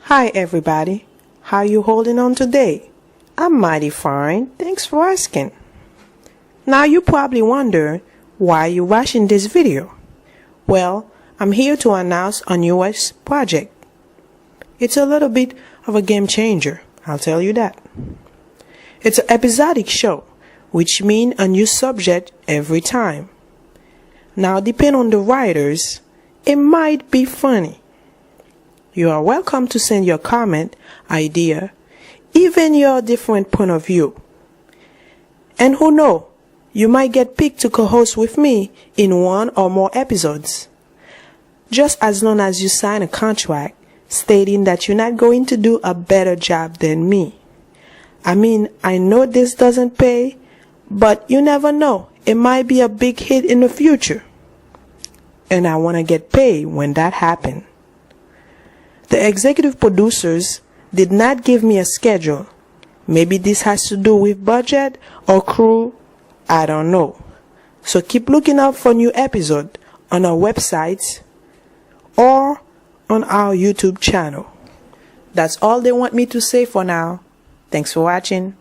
Hi everybody, how you holding on today? I'm mighty fine, thanks for asking. Now you probably wonder why you're watching this video. Well, I'm here to announce a newest project. It's a little bit of a game changer, I'll tell you that. It's an episodic show, which means a new subject every time. Now depending on the writers, it might be funny. You are welcome to send your comment, idea, even your different point of view. And who knows, you might get picked to co-host with me in one or more episodes. Just as long as you sign a contract stating that you're not going to do a better job than me. I mean, I know this doesn't pay, but you never know. It might be a big hit in the future. And I want to get paid when that happens. The executive producers did not give me a schedule. Maybe this has to do with budget or crew, I don't know. So keep looking out for new episodes on our website or on our YouTube channel. That's all they want me to say for now. Thanks for watching.